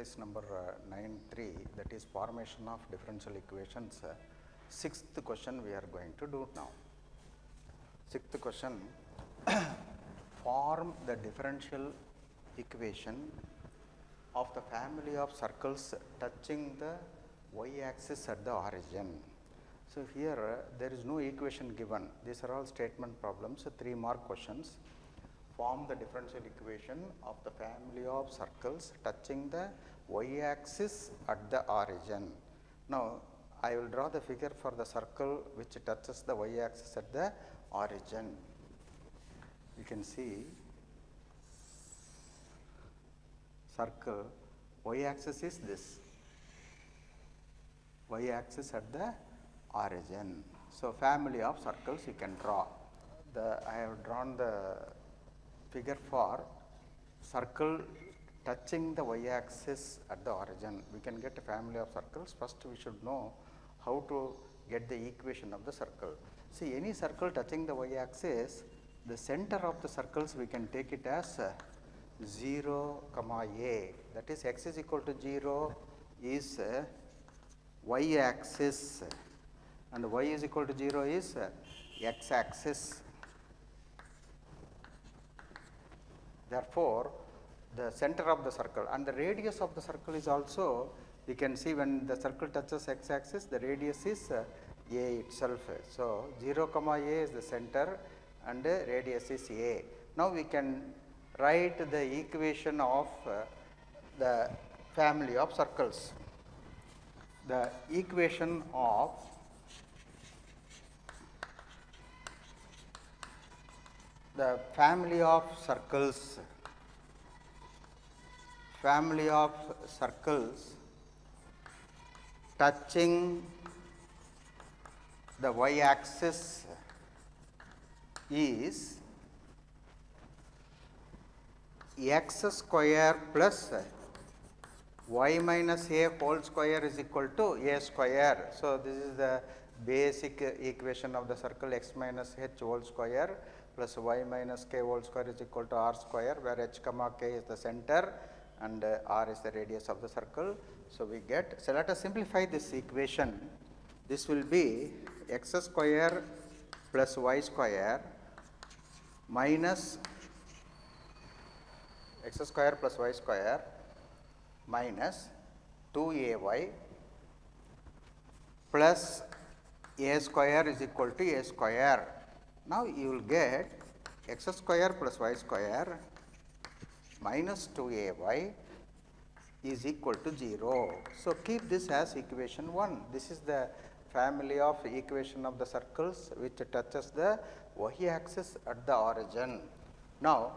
exercise number 9.3, that is formation of differential equations. Sixth question we are going to do now. Sixth question, form the differential equation of the family of circles touching the y-axis at the origin. So, here there is no equation given, these are all statement problems, 3 mark questions. Form the differential equation of the family of circles touching the y-axis at the origin. Now, I will draw the figure for the circle which touches the y-axis at the origin. You can see circle, y-axis is this, y-axis at the origin. So, family of circles you can draw. I have drawn the figure for circle touching the y-axis at the origin. We can get a family of circles. First we should know how to get the equation of the circle. See, any circle touching the y-axis, the center of the circles we can take it as 0, a, that is x is equal to 0 is y-axis and y is equal to 0 is x-axis. Therefore, the center of the circle and the radius of the circle is also, you can see when the circle touches x-axis, the radius is a itself. So, 0, a is the center and radius is a. Now, we can write the equation of the family of circles. The equation of the family of circles touching the y-axis is x square plus y minus a whole square is equal to a square. So, this is the basic equation of the circle, x minus h whole square plus y minus k whole square is equal to r square, where h comma k is the center and r is the radius of the circle. So, we get, so let us simplify this equation. This will be x square plus y square minus x square plus y square minus 2ay plus a square is equal to a square. Now, you will get x square plus y square minus 2ay is equal to 0. So, keep this as equation 1. This is the family of equation of the circles which touches the y-axis at the origin. Now,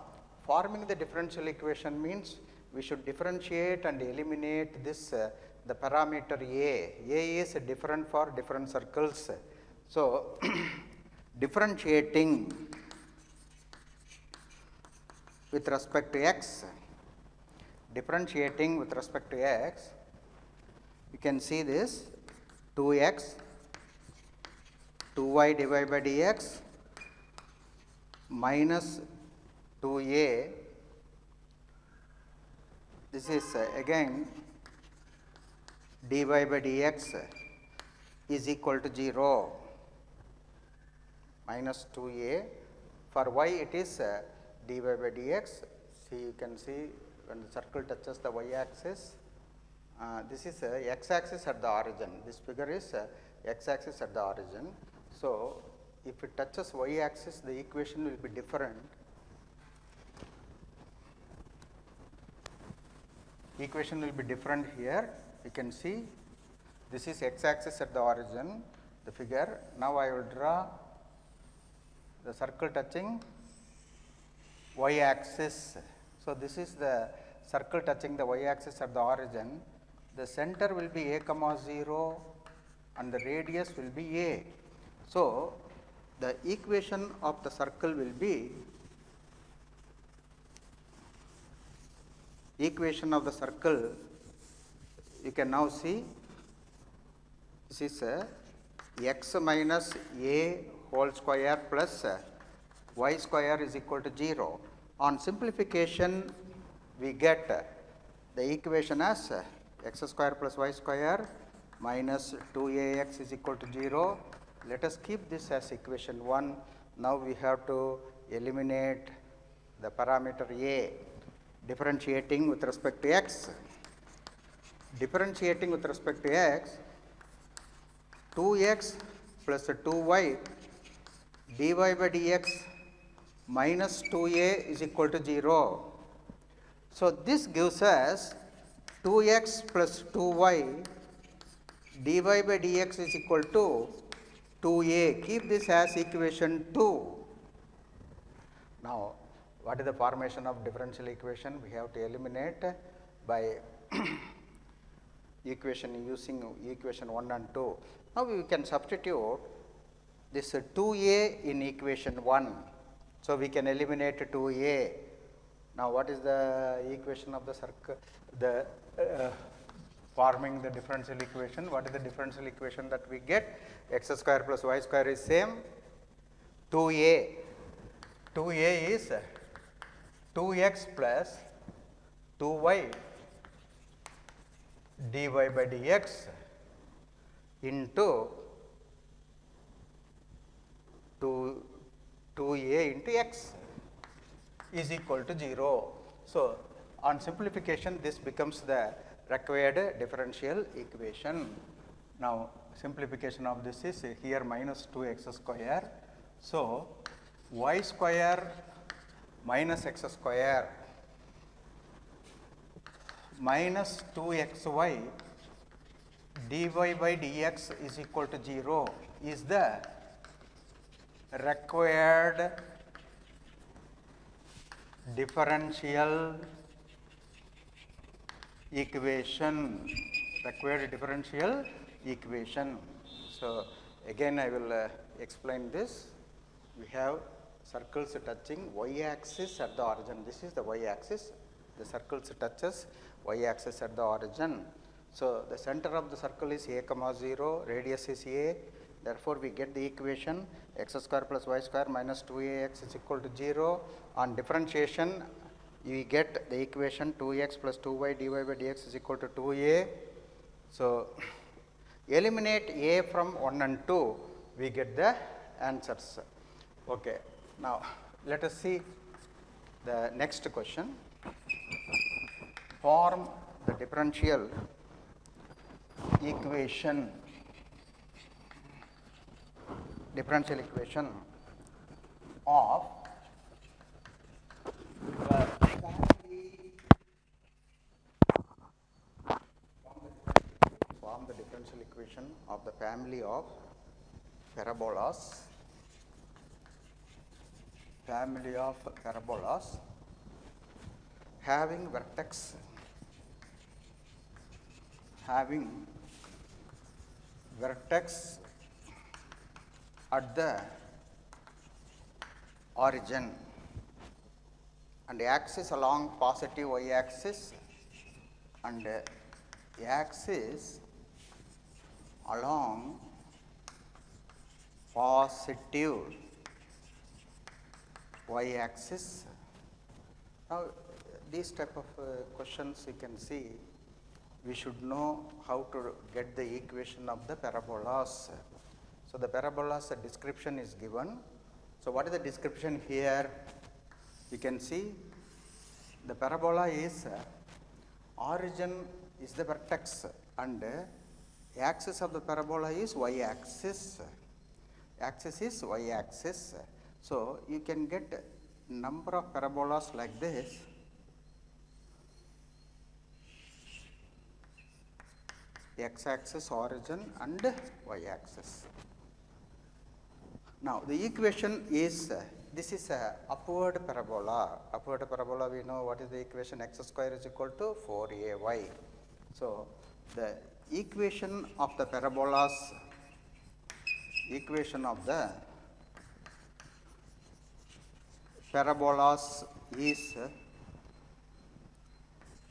forming the differential equation means we should differentiate and eliminate this the parameter a. A is different for different circles. So, differentiating with respect to x, you can see this 2x, 2y divided by dx minus 2a, this is again dy by dx is equal to 0 minus 2a. For y it is dy by dx. See, you can see when the circle touches the y-axis, this is x-axis at the origin. This figure is x-axis at the origin. So, if it touches y-axis, the equation will be different. Equation will be different here. You can see this is x-axis at the origin, the figure. Now, I will draw the circle touching y-axis. So, this is the circle touching the y-axis at the origin. The center will be a comma 0 and the radius will be a. So, the equation of the circle will be, equation of the circle, you can now see this is x minus a whole square plus y square is equal to 0. On simplification, we get the equation as x square plus y square minus 2ax is equal to 0. Let us keep this as equation 1. Now we have to eliminate the parameter a, differentiating with respect to x. Differentiating with respect to x, 2x plus 2y dy by dx minus 2a is equal to 0. So, this gives us 2x plus 2y dy by dx is equal to 2a. Keep this as equation 2. Now, what is the formation of differential equation? We have to eliminate by equation using equation 1 and 2. Now, we can substitute this 2a in equation 1. So, we can eliminate 2a. Now, what is the equation of the circle, the forming the differential equation? What is the differential equation that we get? X square plus y square is same, 2a. 2a is 2x plus 2y dy by dx into 2a into x is equal to 0. So, on simplification this becomes the required differential equation. Now, simplification of this is here minus 2x square. So, y square minus x square minus 2xy dy by dx is equal to 0 is the required differential equation. So, again I will explain this. We have circles touching y axis at the origin. This is the y axis. The circles touches y axis at the origin. So, the center of the circle is a comma 0, radius is a. Therefore, we get the equation x square plus y square minus 2ax is equal to 0. On differentiation, we get the equation 2x plus 2y dy by dx is equal to 2a. So, eliminate a from 1 and 2, we get the answers. Okay. Now, let us see the next question. Form the differential equation of the family of parabolas having vertex at the origin and axis along positive y axis and axis along positive y axis. Now, these type of questions you can see, we should know how to get the equation of the parabolas. So, the parabolas description is given. So, what is the description here? You can see the parabola is origin is the vertex and axis of the parabola is y axis. So, you can get number of parabolas like this. X axis origin and y axis. Now, the equation is this is a upward parabola. Upward parabola, we know what is the equation, x square is equal to 4ay. So, the equation of the parabolas is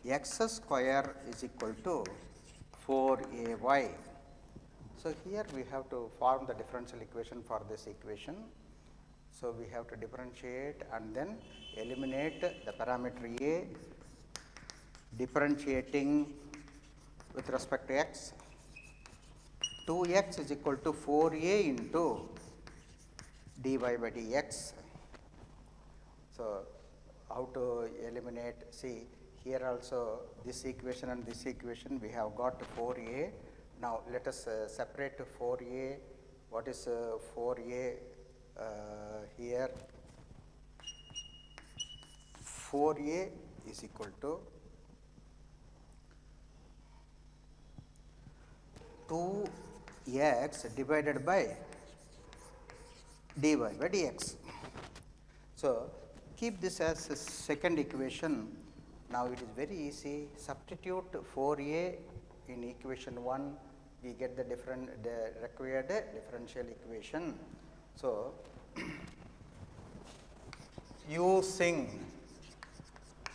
x square is equal to 4ay. So, here we have to form the differential equation for this equation. So, we have to differentiate and then eliminate the parameter a differentiating with respect to x, 2x is equal to 4a into dy by dx. So, how to eliminate? See, here also this equation and this equation we have got 4a. Now, let us separate 4a. What is 4a here? 4a is equal to 2x divided by dy by dx. So, keep this as a second equation. Now, it is very easy. Substitute 4a in equation 1, we get the required differential equation. So, using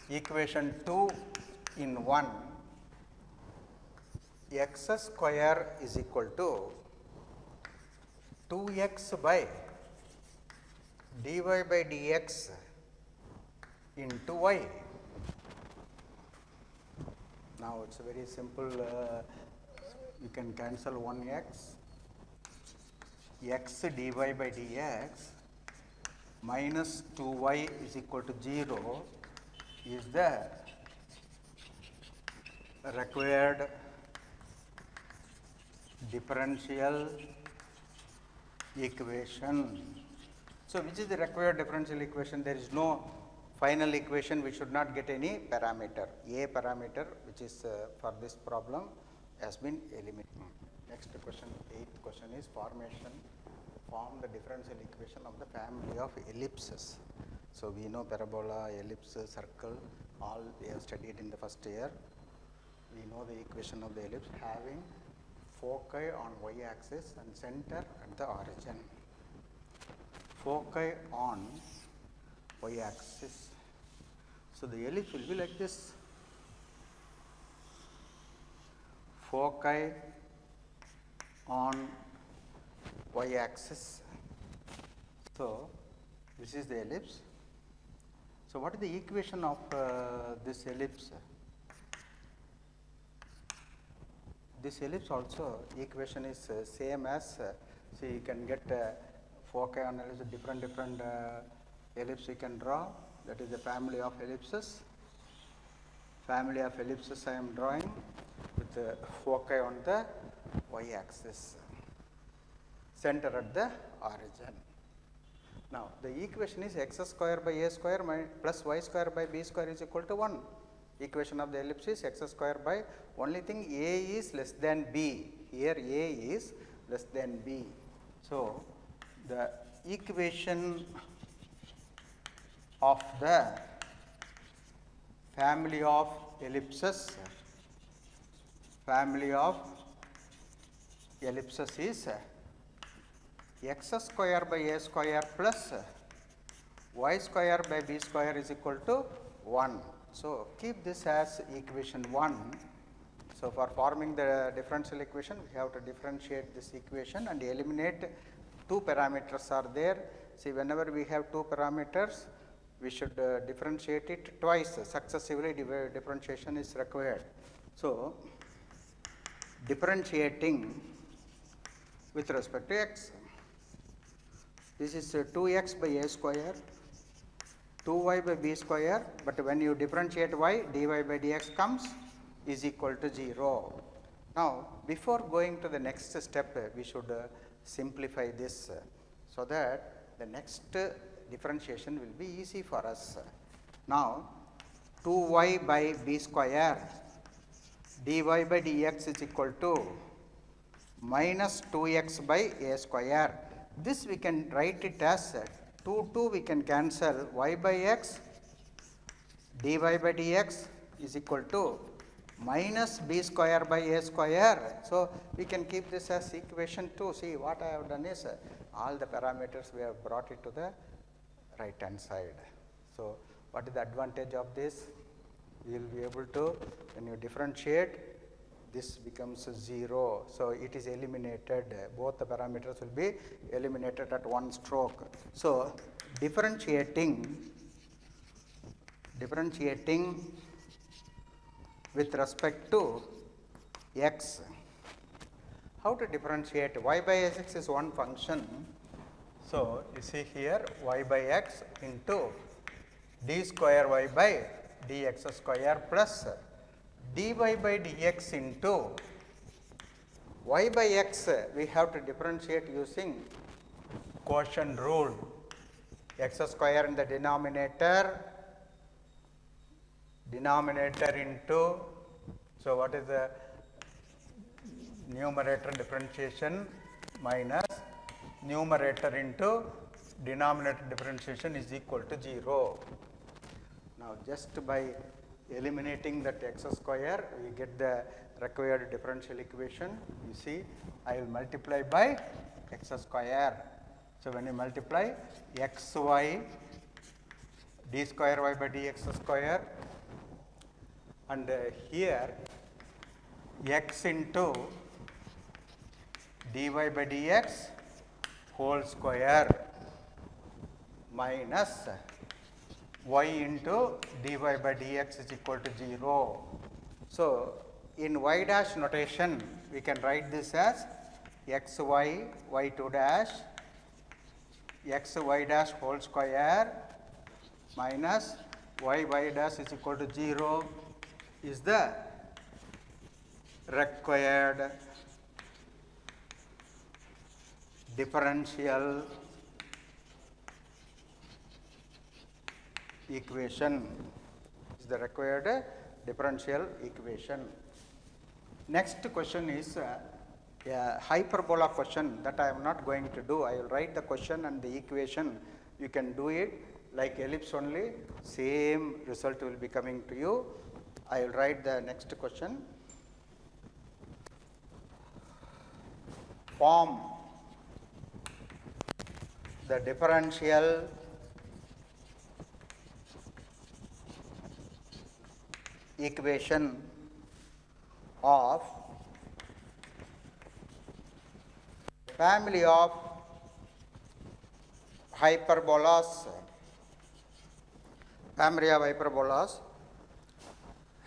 equation 2 in 1, x square is equal to 2x by dy by dx into y. Now, it is very simple. You can cancel 1x, x dy by dx minus 2y is equal to 0 is the required differential equation. So, which is the required differential equation? There is no final equation, we should not get any parameter. A parameter which is for this problem has been eliminated. Next question, 8th question is form the differential equation of the family of ellipses. So, we know parabola, ellipse, circle, all we have studied in the first year. We know the equation of the ellipse having foci on y axis and center at the origin. Foci on y axis. So, the ellipse will be like this. Foci on y axis. So, this is the ellipse. So, what is the equation of this ellipse? This ellipse also equation is same as, see, you can get foci on ellipse, different ellipse you can draw. That is the family of ellipses. Family of ellipses I am drawing with foci on the y axis, center at the origin. Now, the equation is x square by a square plus y square by b square is equal to 1. Equation of the ellipse is x square by, only thing a is less than b. Here a is less than b. So, the equation of the family of ellipses is x square by a square plus y square by b square is equal to 1. So, keep this as equation 1. So, for forming the differential equation, we have to differentiate this equation and eliminate two parameters are there. See, whenever we have two parameters, we should differentiate it twice, successively differentiation is required. So, differentiating with respect to x. This is 2x by a square, 2y by b square, but when you differentiate y, dy by dx comes is equal to 0. Now, before going to the next step, we should simplify this so that the next differentiation will be easy for us. Now, 2y by b square dy by dx is equal to minus 2x by a square. This we can write it as 2 we can cancel, y by x dy by dx is equal to minus b square by a square. So, we can keep this as equation 2. See, what I have done is all the parameters we have brought it to the right hand side. So, what is the advantage of this? You will be able to, when you differentiate, this becomes 0. So, it is eliminated, both the parameters will be eliminated at one stroke. So, differentiating with respect to x. How to differentiate? Y by x is one function. So, you see here y by x into d square y by dx square plus dy by dx into y by x. We have to differentiate using quotient rule. X square in the denominator into, so what is the numerator differentiation minus numerator into denominator differentiation is equal to 0. Now, just by eliminating that x square, we get the required differential equation. You see, I will multiply by x square. So, when you multiply xy d square y by dx square, and here x into dy by dx whole square minus y into dy by dx is equal to 0. So, in y dash notation, we can write this as xy y2 dash xy dash whole square minus y dash is equal to 0 is the required differential equation. Is the required differential equation. Next question is a hyperbola question that I am not going to do. I will write the question and the equation. You can do it like ellipse only, same result will be coming to you. I will write the next question. Form the differential equation of family of hyperbolas,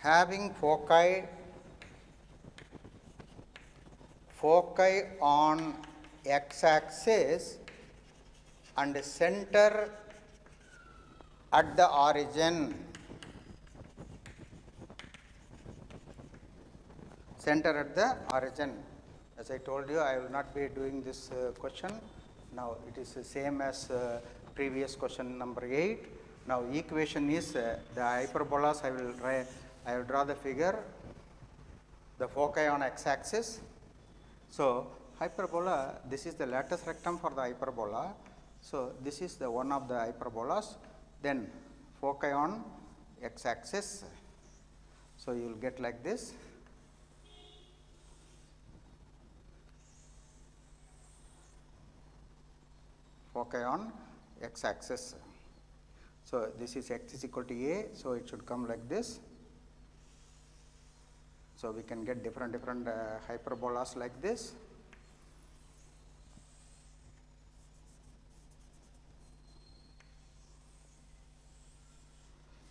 having foci on x-axis and center at the origin. Center at the origin. As I told you, I will not be doing this question. Now, it is the same as previous question number 8. Now, equation is the hyperbolas. I will draw the figure, the foci on x-axis. So, hyperbola, this is the latus rectum for the hyperbola. So, this is the one of the hyperbolas. Then, foci on x-axis. So, you will get like this. Foci on x-axis. So, this is x is equal to a. So, it should come like this. So, we can get different hyperbolas like this.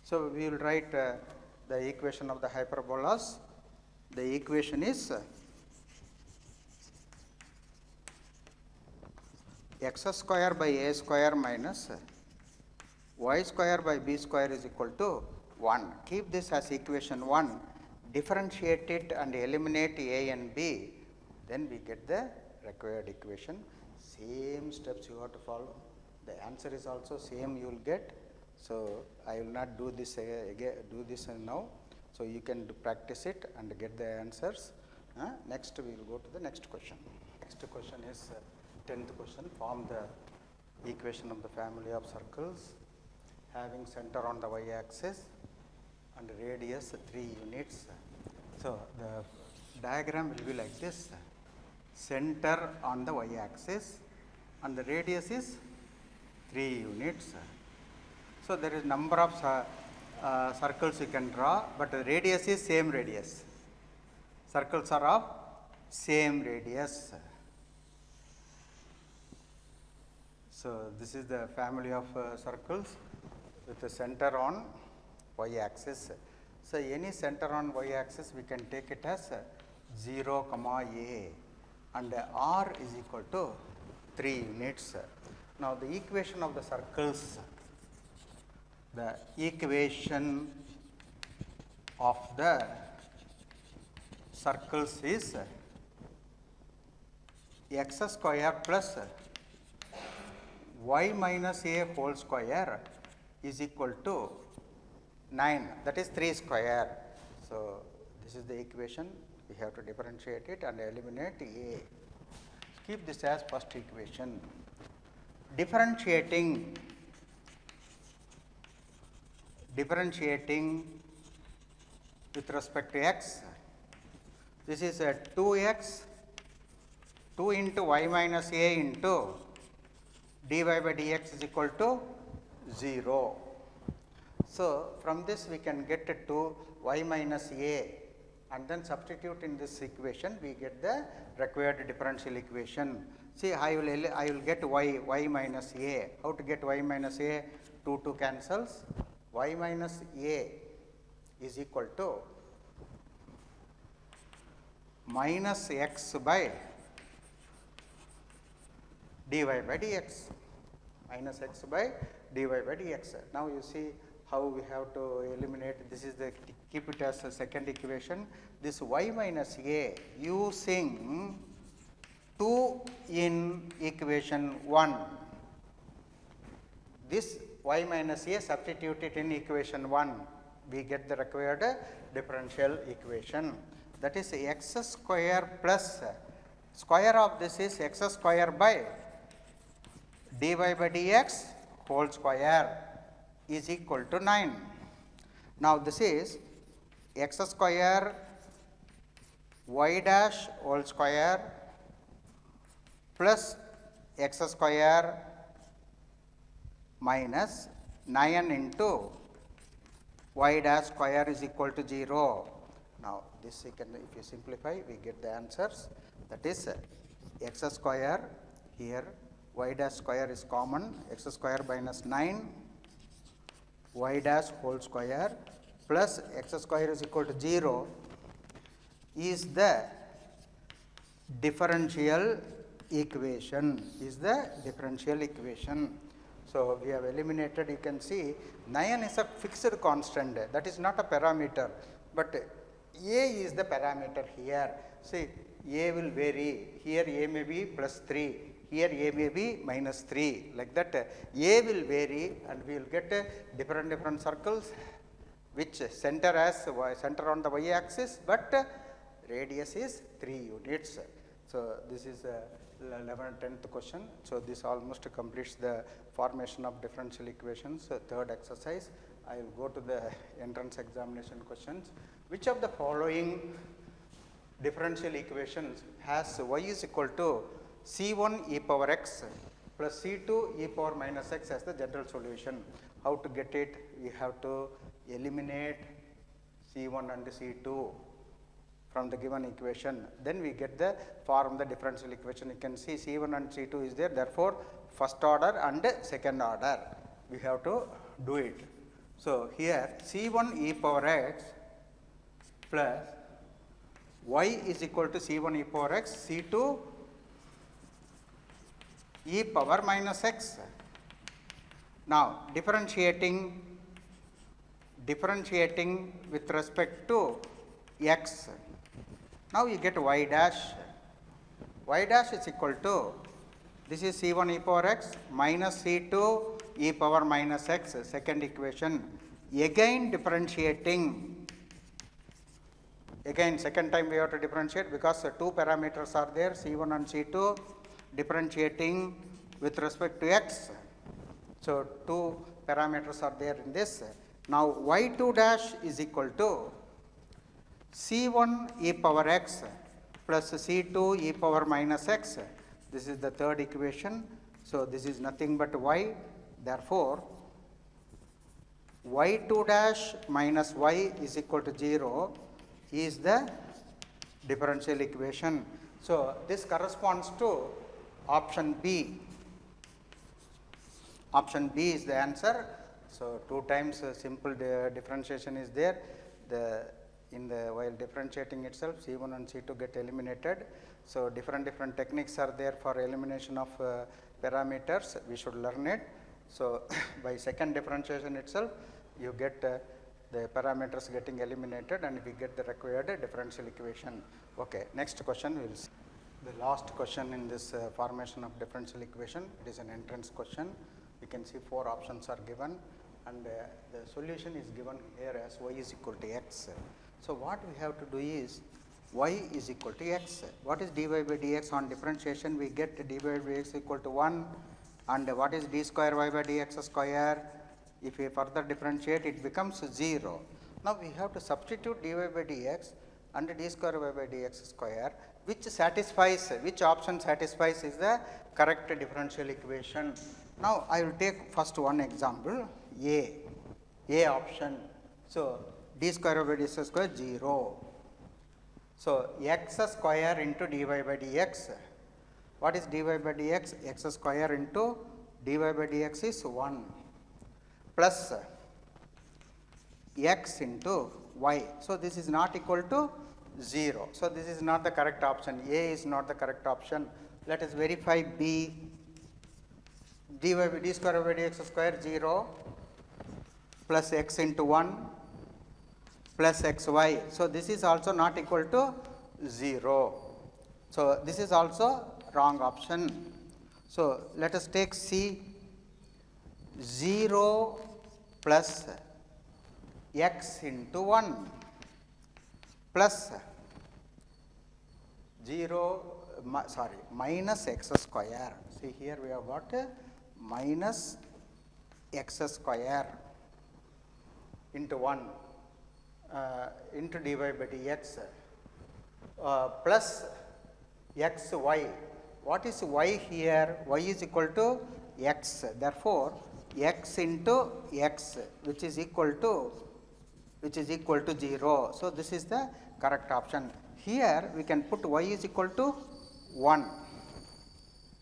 So, we will write the equation of the hyperbolas. The equation is x square by a square minus y square by b square is equal to 1. Keep this as equation 1, differentiate it and eliminate a and b, then we get the required equation. Same steps you have to follow. The answer is also same you will get. So, I will not do this now. So, you can practice it and get the answers. Next, we will go to the next question. Next question is 10th question. Form the equation of the family of circles having center on the y-axis and radius 3 units. So, the diagram will be like this: center on the y-axis and the radius is 3 units. So, there is number of circles you can draw, but the radius is same radius. Circles are of same radius. So, this is the family of circles with the center on y-axis. So, any center on y axis we can take it as 0 comma a and r is equal to 3 units. Now, the equation of the circles, the equation of the circles is x square plus y minus a whole square is equal to 9, that is 3 square. So, this is the equation, we have to differentiate it and eliminate a. Keep this as first equation. Differentiating with respect to x, this is a 2x 2 into y minus a into dy by dx is equal to 0. So, from this we can get it to y minus a and then substitute in this equation, we get the required differential equation. See, I will get y minus a. How to get y minus a? 2 cancels. Y minus a is equal to minus x by dy by dx, minus x by dy by dx. Now, you see how we have to eliminate, this is the, keep it as a second equation, this y minus a using 2 in equation 1, this y minus a substitute it in equation 1, we get the required differential equation, that is x square plus square of this is x square by dy by dx whole square is equal to 9. Now, this is x square y dash whole square plus x square minus 9 into y dash square is equal to 0. Now, this you can, if you simplify, we get the answers, that is x square here, y dash square is common, x square minus 9 y dash whole square plus x square is equal to 0 is the differential equation, So, we have eliminated, you can see 9 is a fixed constant, that is not a parameter, but a is the parameter here. See, a will vary, here a may be plus 3, here a may be minus 3, like that a will vary and we will get different circles which center as center on the y axis, but radius is 3 units. So, this is 11th 10th question. So, this almost completes the formation of differential equations. Third exercise, I will go to the entrance examination questions. Which of the following differential equations has y is equal to c1 e power x plus c2 e power minus x as the general solution? How to get it? We have to eliminate c1 and c2 from the given equation, then we get the form the differential equation. You can see c1 and c2 is there, therefore, first order and second order we have to do it. So, here c1 e power x plus y is equal to c1 e power x, c2 e power minus x. Now, differentiating with respect to x. Now, you get y dash is equal to, this is c1 e power x minus c2 e power minus x, second equation. Again differentiating, again second time we have to differentiate because 2 parameters are there, c1 and c2, differentiating with respect to x. So, 2 parameters are there in this. Now, y2 dash is equal to c1 e power x plus c2 e power minus x. This is the third equation. So, this is nothing but y. Therefore, y2 dash minus y is equal to 0 is the differential equation. So, this corresponds to option B. Option B is the answer. So, 2 times simple differentiation is there. while differentiating itself, C1 and C2 get eliminated. So different techniques are there for elimination of parameters. We should learn it. So by second differentiation itself, you get the parameters getting eliminated, and we get the required differential equation. Okay, next question we will see. The last question in this formation of differential equation, it is an entrance question. You can see 4 options are given, and the solution is given here as y is equal to x. So what we have to do is y is equal to x. What is dy by dx on differentiation? We get dy by dx equal to 1, and what is d square y by dx square? If we further differentiate, it becomes 0. Now we have to substitute dy by dx and d square y by dx square, which option satisfies is the correct differential equation. Now I will take first one example, A option. So d square by dx square 0. So x square into dy by dx. What is dy by dx? X square into dy by dx is 1 plus x into y. So this is not equal to 0. So this is not the correct option. A is not the correct option. Let us verify B. D square by dx square 0 plus x into 1 plus xy. So this is also not equal to 0. So this is also wrong option. So let us take C. 0 plus x into 1 plus minus x square. See, here we have got minus x square into 1 into dy by dx plus xy. What is y here? Y is equal to x. Therefore, x into x, which is equal to 0. So this is the correct option. Here we can put y is equal to 1.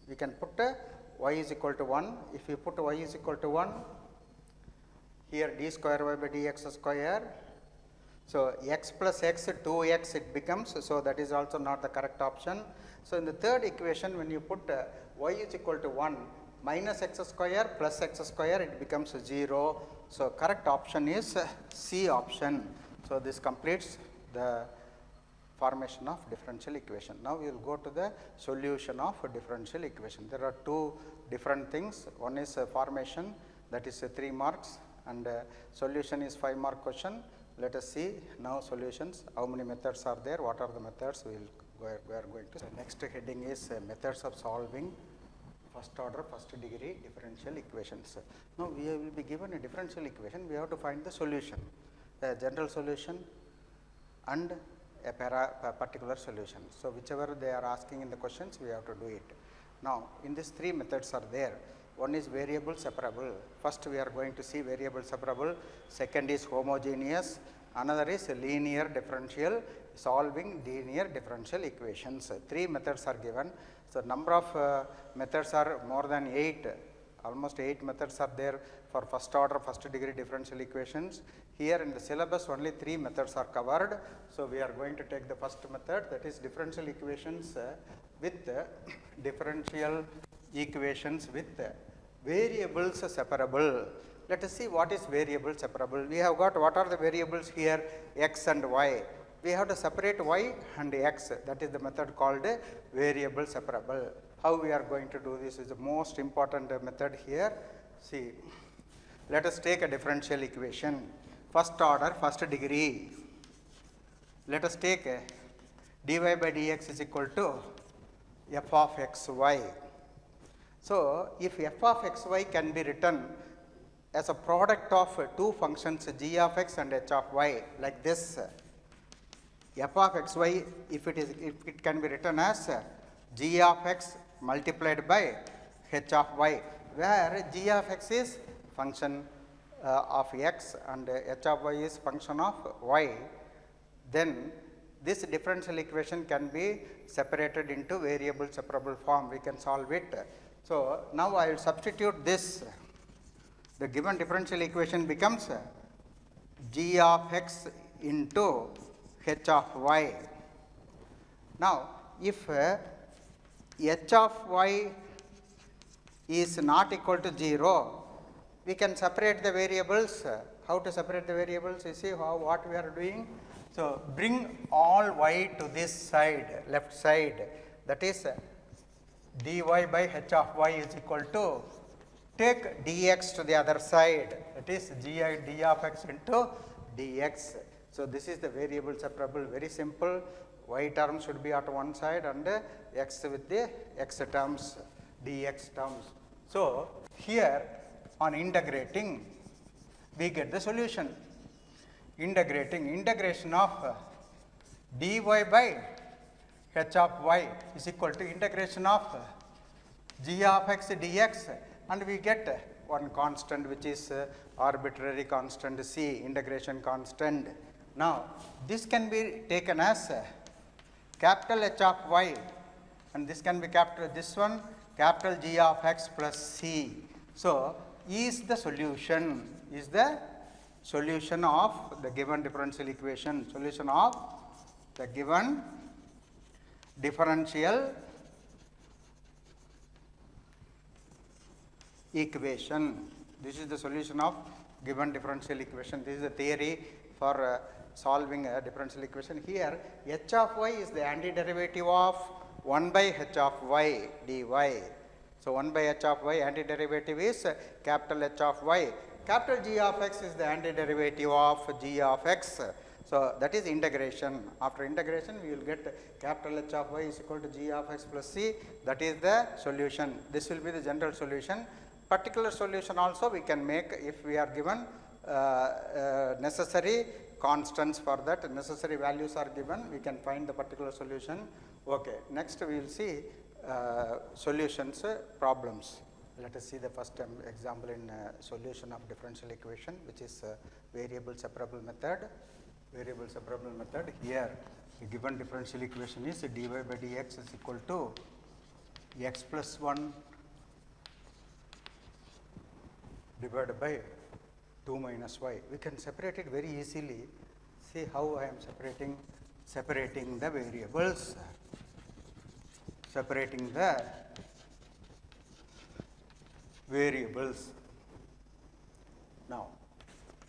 We can put y is equal to 1. If you put y is equal to 1, here d square y by dx square. So x plus x, 2x it becomes. So that is also not the correct option. So in the third equation, when you put y is equal to 1, minus x square plus x square, it becomes 0. So correct option is C option. So this completes the formation of differential equation. Now we will go to the solution of a differential equation. There are 2 different things. One is formation, that is 3 marks, and solution is 5-mark question. Let us see now solutions. How many methods are there? What are the methods? We are going to. So next heading is methods of solving first order, first degree differential equations. Now we will be given a differential equation. We have to find the solution, a general solution and a particular solution. So whichever they are asking in the questions, we have to do it. Now in these 3 methods are there. One is variable separable. First we are going to see variable separable. Second is homogeneous. Another is linear differential, solving linear differential equations. 3 methods are given. So number of methods are more than 8. Almost 8 methods are there for first order, first degree differential equations. Here in the syllabus only 3 methods are covered. So we are going to take the first method, that is differential equations with differential equations with variables separable. Let us see what is variable separable. We have got what are the variables here, x and y. We have to separate y and x. That is the method called variable separable. How we are going to do this is the most important method here. See, let us take a differential equation. First order, first degree. Let us take dy by dx is equal to f of xy. So if f of xy can be written as a product of 2 functions g of x and h of y, like this, f of xy, if it can be written as g of x multiplied by h of y, where g of x is function of x and h of y is function of y, then this differential equation can be separated into variable separable form. We can solve it. So now I will substitute this. The given differential equation becomes g of x into h of y. Now, if h of y is not equal to 0, we can separate the variables. How to separate the variables? You see what we are doing. So, bring all y to this side, left side, that is dy by h of y is equal to, take dx to the other side, that is d of x into dx. So, this is the variable separable, very simple. Y term should be at one side and x with the x terms, dx terms. So, here on integrating, we get the solution. Integration of dy by h of y is equal to integration of g of x dx, and we get one constant which is arbitrary constant c, integration constant. Now, this can be taken as capital H of y, and this can be capital, this one capital G of x plus c. So, is the solution of the given differential equation, solution of the given differential equation. This is the solution of given differential equation. This is the theory for solving a differential equation. Here h of y is the antiderivative of 1 by h of y dy. So, 1 by h of y antiderivative is capital H of y. Capital G of x is the antiderivative of g of x. So, that is integration. After integration, we will get capital H of y is equal to g of x plus c. That is the solution. This will be the general solution. Particular solution also we can make if we are given necessary constants for that, necessary values are given, we can find the particular solution. Okay. Next, we will see solutions problems. Let us see the first example in solution of differential equation, which is variable separable method. Variable separable method. Here, the given differential equation is dy by dx is equal to x plus 1 divided by 2 minus y. We can separate it very easily. See how I am separating the variables. Separating the variables. Now,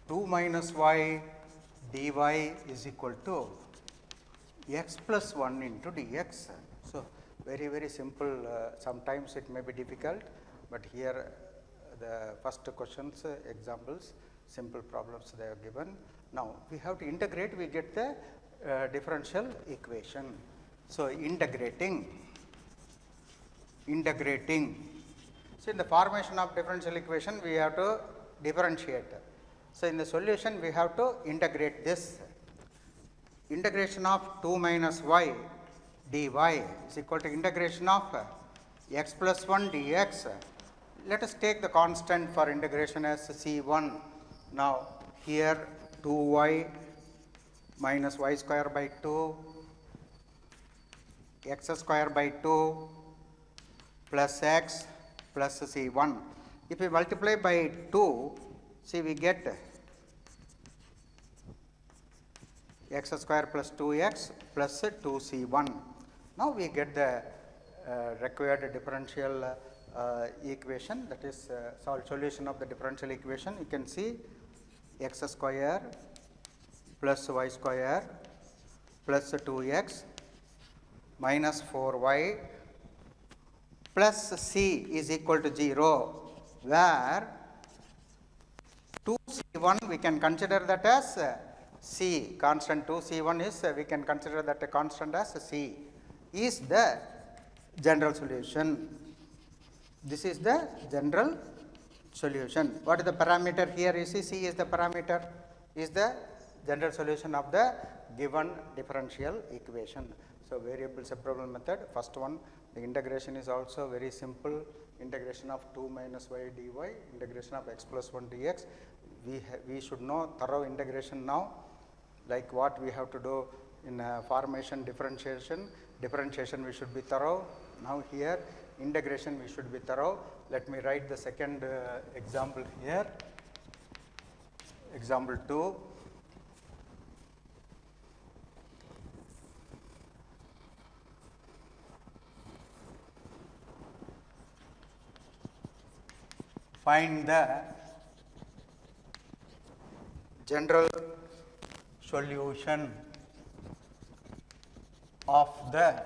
2 minus y dy is equal to x plus 1 into dx. So, very simple. Sometimes it may be difficult, but here the first questions, examples, simple problems they are given. Now, we have to integrate, we get the differential equation. So, integrating. So, in the formation of differential equation, we have to differentiate. So, in the solution, we have to integrate this. Integration of 2 minus y dy is equal to integration of x plus 1 dx. Let us take the constant for integration as c1. Now, here 2y minus y square by 2, x square by 2 plus x plus c1. If we multiply by 2, see we get x square plus 2x plus 2c1. Now, we get the required differential equation, that is solution of the differential equation. You can see x square plus y square plus 2x minus 4y plus c is equal to 0, where 2c1 we can consider that as c, constant 2c1 is we can consider that a constant as c, is the general solution. This is the general solution. What is the parameter here? You see c is the parameter, is the general solution of the given differential equation. So, variable separable method, first one, the integration is also very simple. Integration of 2 minus y dy, integration of x plus 1 dx. We should know thorough integration now, like what we have to do in formation differentiation. Differentiation we should be thorough. Now, here integration we should be thorough. Let me write the second example here. Example 2. find the general solution of the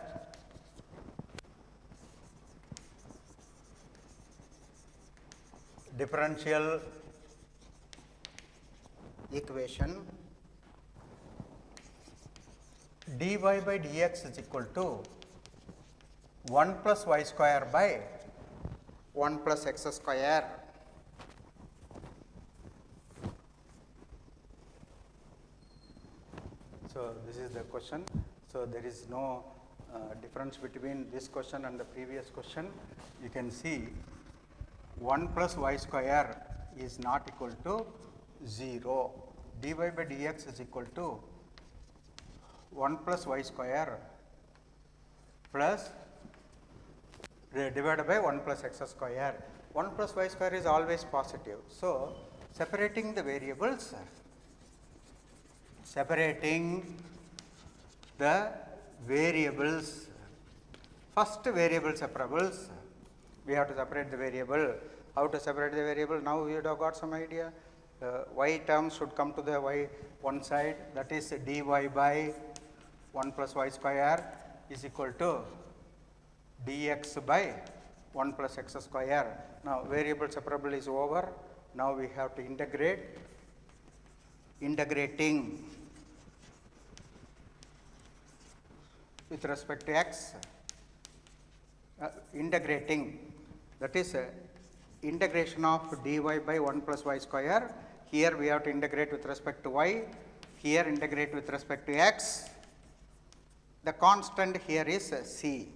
differential equation dy by dx is equal to 1 plus y square by 1 plus x square. So, this is the question. So, there is no difference between this question and the previous question. You can see 1 plus y square is not equal to 0. dy by dx is equal to 1 plus y square plus divided by 1 plus x square. 1 plus y square is always positive. So, separating the variables, first variable separables, we have to separate the variable. How to separate the variable? Now, we have got some idea. Y terms should come to the y one side, that is dy by 1 plus y square is equal to dx by 1 plus x square. Now, variable separable is over. Now, we have to integrating with respect to x, integrating, that is integration of dy by 1 plus y square. Here we have to integrate with respect to y, here integrate with respect to x. The constant here is c,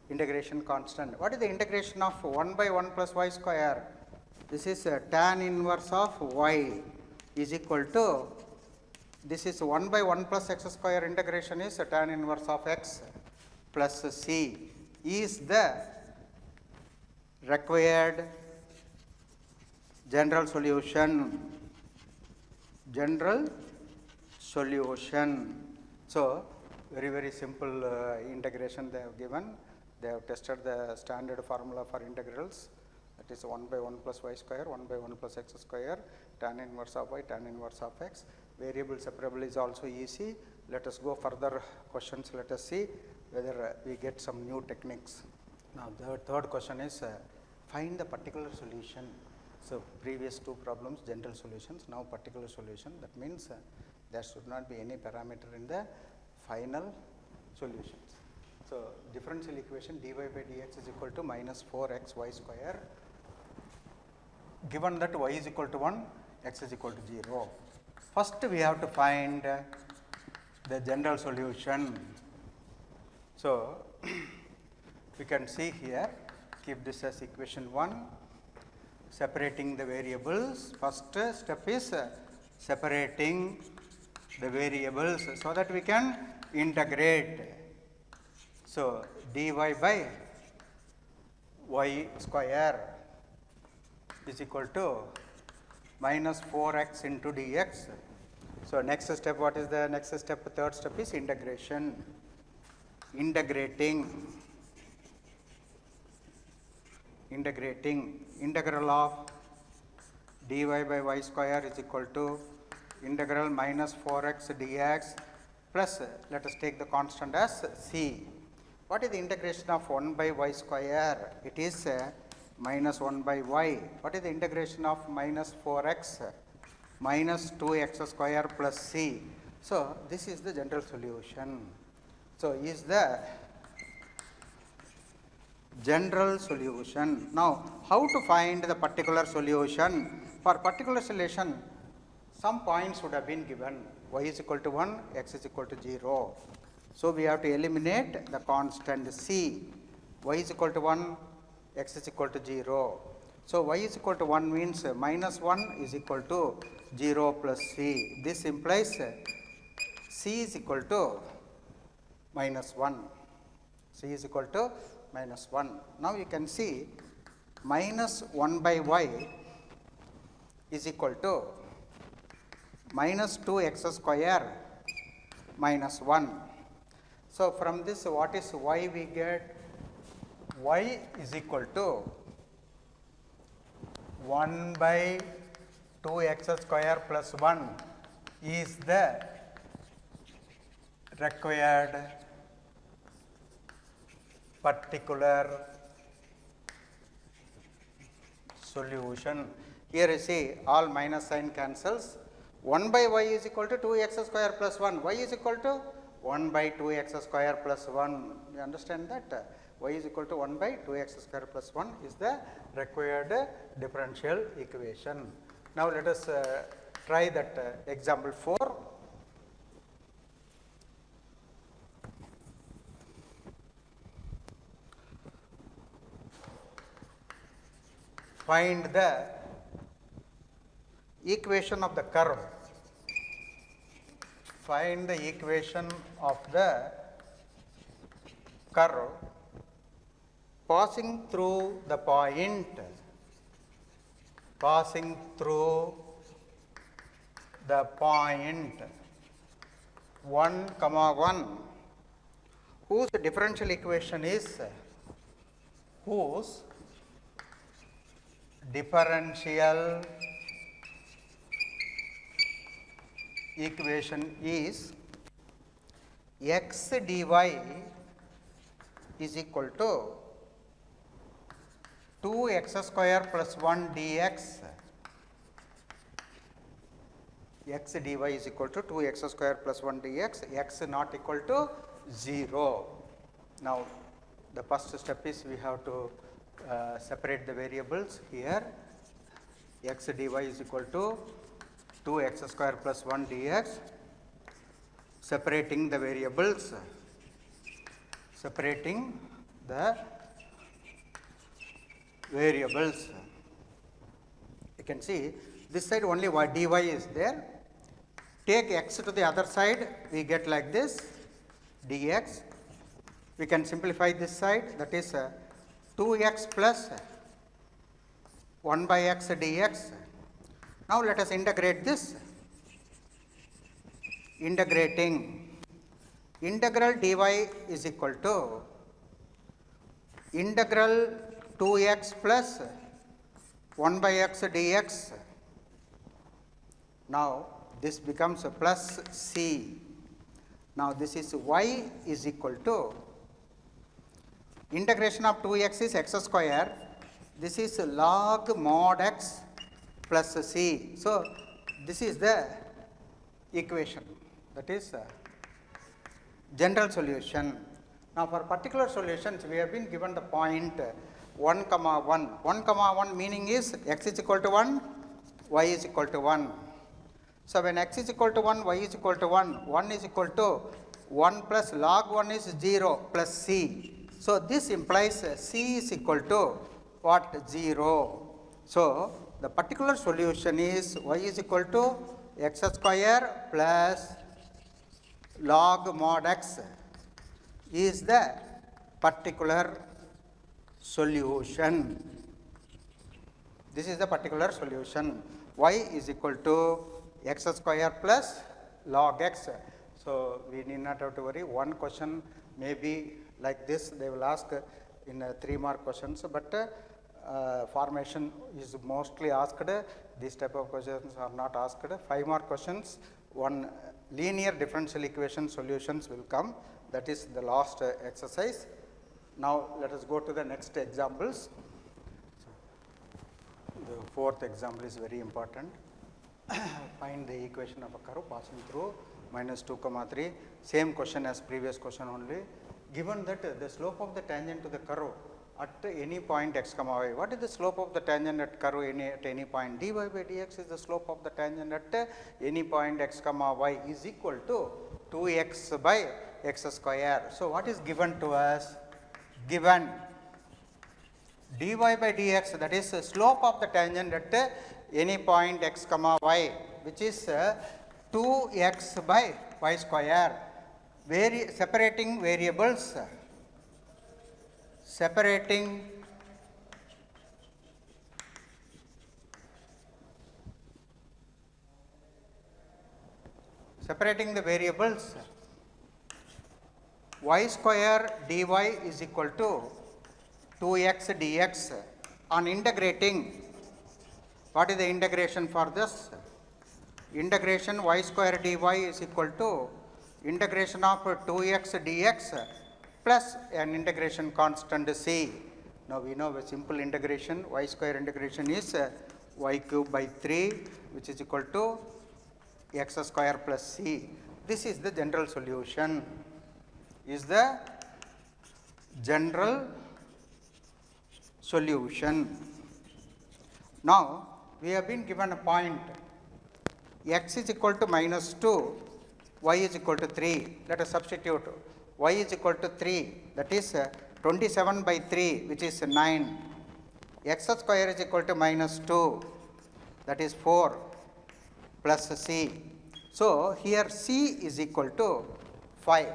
integration constant. What is the integration of 1 by 1 plus y square? This is tan inverse of y is equal to, this is 1 by 1 plus x square integration is tan inverse of x plus c is the required general solution. So, very simple integration they have given. They have tested the standard formula for integrals, that is 1 by 1 plus y square, 1 by 1 plus x square, tan inverse of y, tan inverse of x. Variable separable is also easy. Let us go further questions. Let us see whether we get some new techniques. Now, the third question is find the particular solution. So, previous two problems general solutions, now particular solution. That means there should not be any parameter in the final solutions. So, differential equation dy by dx is equal to minus 4x y square, given that y is equal to 1, x is equal to 0. First, we have to find the general solution. So, we can see here, keep this as equation 1, separating the variables. First step is separating the variables so that we can integrate. So, dy by y square is equal to minus 4x into dx. So, next step, what is the next step? Third step is integration. Integrating integral of dy by y square is equal to integral minus 4x dx plus, let us take the constant as c. What is the integration of 1 by y square? It is minus 1 by y. What is the integration of minus 4x? Minus 2x square plus c. So, this is the general solution. So, is the general solution. Now, how to find the particular solution? For particular solution, some points would have been given, y is equal to 1, x is equal to 0. So, we have to eliminate the constant c, y is equal to 1, x is equal to 0. So, y is equal to 1 means minus 1 is equal to 0 plus c. This implies c is equal to minus 1, c is equal to minus 1. Now, you can see minus 1 by y is equal to minus 2x square minus 1. So, from this what is y we get? Y is equal to 1 by 2x square plus 1 is the required particular solution. Here you see all minus sign cancels. 1 by y is equal to 2x square plus 1. Y is equal to 1 by 2x square plus 1. You understand that? Y is equal to 1 by 2x square plus 1 is the required differential equation. Now, let us try that example 4. Find the equation of the curve. Find the equation of the curve passing through the point, passing through the point 1 comma 1, whose differential equation is, whose differential equation is x dy is equal to 2x square plus 1 dx. X dy is equal to 2x square plus 1 dx, x not equal to 0. Now, the first step is we have to separate the variables here. X dy is equal to 2x square plus 1 dx, separating the variables, separating the variables. You can see this side only dy is there. Take x to the other side, we get like this dx. We can simplify this side, that is 2x plus 1 by x dx. Now, let us integrate this. Integrating, integral dy is equal to integral 2x plus 1 by x dx. Now, this becomes a plus c. Now, this is y is equal to integration of 2x is x square. This is log mod x plus c. So, this is the equation, that is general solution. Now, for particular solutions, we have been given the point 1 comma 1. 1 comma 1 meaning is x is equal to 1, y is equal to 1. So, when x is equal to 1, y is equal to 1, 1 is equal to 1 plus log 1 is 0 plus c. So, this implies c is equal to what? 0. So, the particular solution is y is equal to x square plus log mod x is the particular solution. This is the particular solution. Y is equal to x square plus log x. So, we need not have to worry. One question may be like this, they will ask in 3 mark questions, but formation is mostly asked. These type of questions are not asked. 5 mark questions, one linear differential equation solutions will come. That is the last exercise. Now, let us go to the next examples. The fourth example is very important. Find the equation of a curve passing through minus 2 comma 3. Same question as previous question only. Given that the slope of the tangent to the curve at any point x comma y. What is the slope of the tangent at curve at any point? Dy by dx is the slope of the tangent at any point x comma y is equal to 2x by x square. So, what is given to us? Given dy by dx, that is slope of the tangent at any point x comma y, which is 2x by y square. Separating variables, separating the variables, y square dy is equal to 2x dx. On integrating What is the integration for this? Integration y square dy is equal to integration of 2x dx plus an integration constant c. Now we know a simple integration, y square integration is y cube by 3, which is equal to x square plus c. This is the general solution, is the general solution. Now we have been given a point x is equal to minus 2, y is equal to 3. Let us substitute y is equal to 3, that is 27 by 3, which is 9. X square is equal to minus 2, that is 4 plus c. So here c is equal to 5.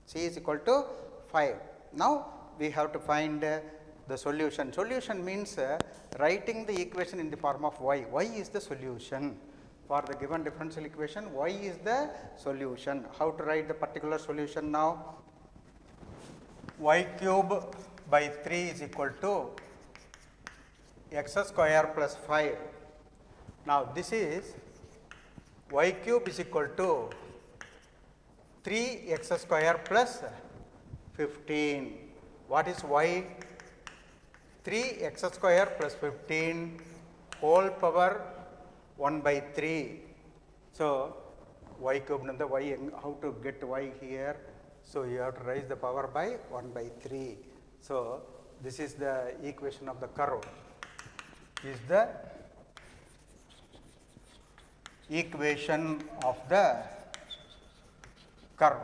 C is equal to 5. Now we have to find the solution. Solution means writing the equation in the form of y. Y is the solution. For the given differential equation, y is the solution. How to write the particular solution now? Y cube by 3 is equal to x square plus 5. Now this is y cube is equal to 3x square plus 15. What is y? 3x square plus 15 whole power 1 by 3. So y cube and the y, how to get y here? So you have to raise the power by 1 by 3. So this is the equation of the curve, is the equation of the curve.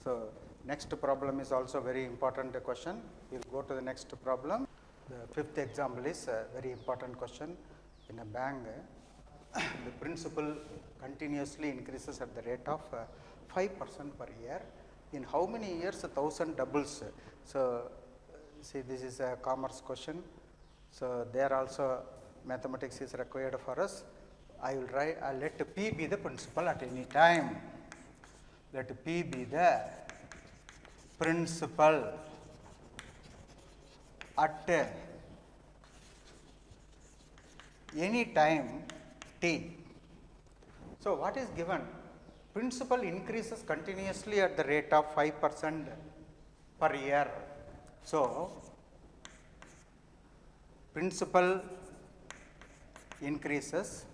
So next problem is also very important question. We will go to the next problem. The fifth example is a very important question. In a bank, the principal continuously increases at the rate of 5% per year. In how many years 1,000 doubles? So see, this is a commerce question. So there also mathematics is required for us. I will write, let P be the principal at any time. Let P be the principal at any time t. So what is given? Principal increases continuously at the rate of 5% per year. So principal increases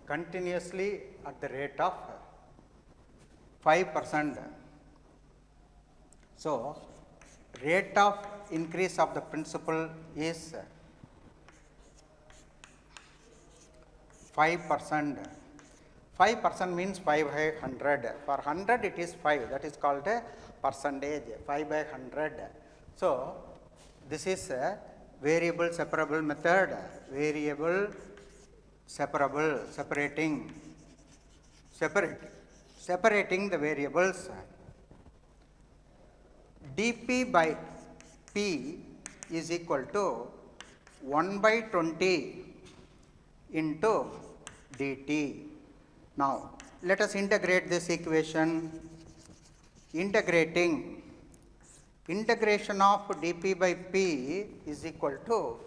continuously at the rate of 5%. So rate of increase of the principal is 5%. 5% means 5 by 100. For 100 it is 5, that is called a percentage, 5 by 100. So this is a variable separable method, variable separable, separating the variables. dP by P is equal to 1 by 20 into dt. Now let us integrate this equation. Integration of dP by P is equal to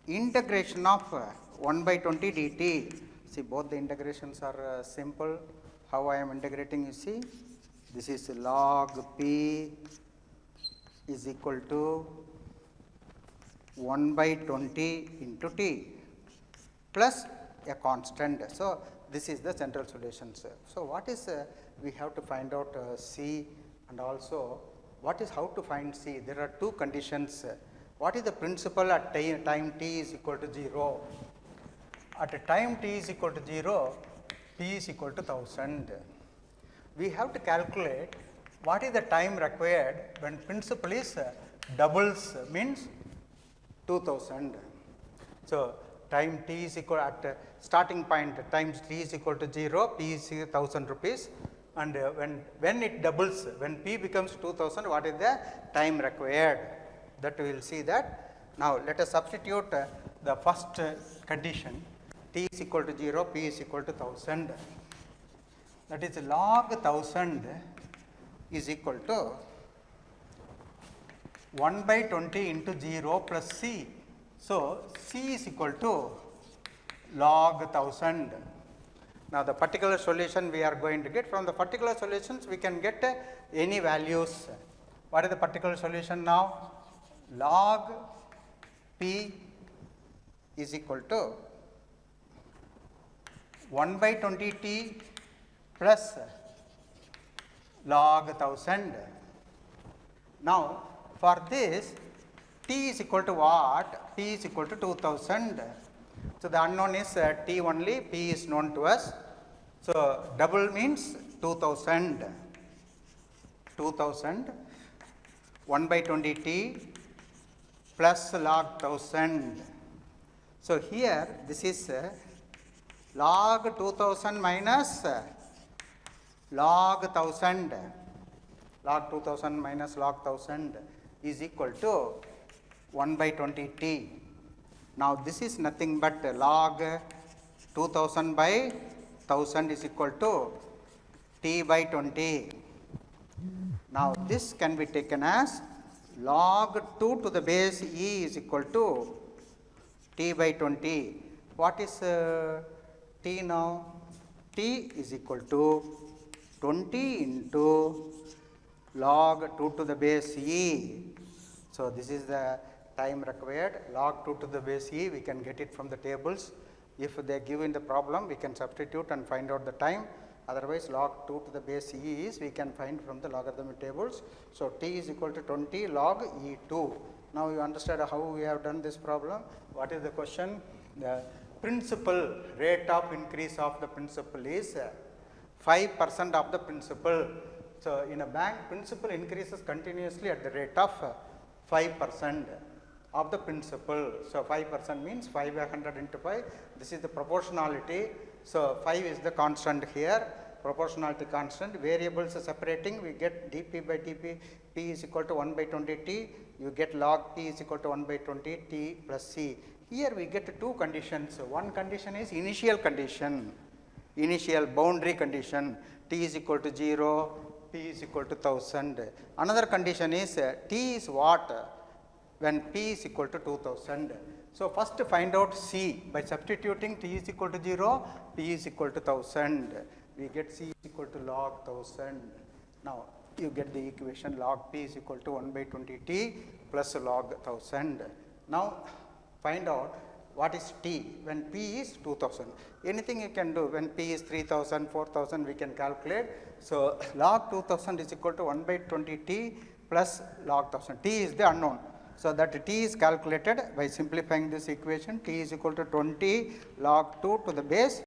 integration of 1 by 20 dt. See, both the integrations are simple. How I am integrating, you see, this is log P is equal to 1 by 20 into t plus a constant. So this is the central solution. So what is we have to find out C, and also what is how to find C? There are two conditions. What is the principal at time t is equal to 0? At a time t is equal to 0, P is equal to 1000. We have to calculate what is the time required when principal is doubles, means 2000. So time t is equal at starting point times t is equal to 0, P is 1000 rupees, and when it doubles, when P becomes 2000, what is the time required? That we will see that. Now let us substitute the first condition, t is equal to 0, P is equal to 1000. That is log 1000 is equal to 1 by 20 into 0 plus C. So, C is equal to log 1000. Now, the particular solution we are going to get, from the particular solutions we can get any values. What is the particular solution now? Log P is equal to 1 by 20t plus log 1000. Now, for this t is equal to what? T is equal to 2000. So, the unknown is t only, p is known to us. So, double means 2000, 1 by 20t plus log 1000. So, here this is log 2000 minus log 1000, log 2000 minus log 1000 is equal to 1 by 20t. Now, this is nothing but log 2000 by 1000 is equal to t by 20. Now, this can be taken as log 2 to the base e is equal to t by 20. What is t now? T is equal to 20 into log 2 to the base e. So, this is the time required. Log 2 to the base e, we can get it from the tables. If they give in the problem, we can substitute and find out the time. Otherwise, log 2 to the base e is we can find from the logarithmic tables. So, t is equal to 20 log e2. Now, you understand how we have done this problem. What is the question? The principal rate of increase of the principal is 5% of the principal. So, in a bank, principal increases continuously at the rate of 5% of the principal. So, 5% means 500 into 5. This is the proportionality. So, 5 is the constant here, proportionality constant. Variables are separating, we get dp by dp, p is equal to 1 by 20t, you get log p is equal to 1 by 20 t plus c. Here we get two conditions. One condition is initial condition, initial boundary condition, t is equal to 0, p is equal to 1000. Another condition is t is what? When p is equal to 2000. So, first find out c by substituting t is equal to 0, p is equal to 1000. We get c is equal to log 1000. Now, you get the equation log p is equal to 1 by 20t plus log 1000. Now, find out what is t when p is 2000. Anything you can do when p is 3000, 4000 we can calculate. So, log 2000 is equal to 1 by 20t plus log 1000. T is the unknown. So, that t is calculated by simplifying this equation. T is equal to 20 log 2 to the base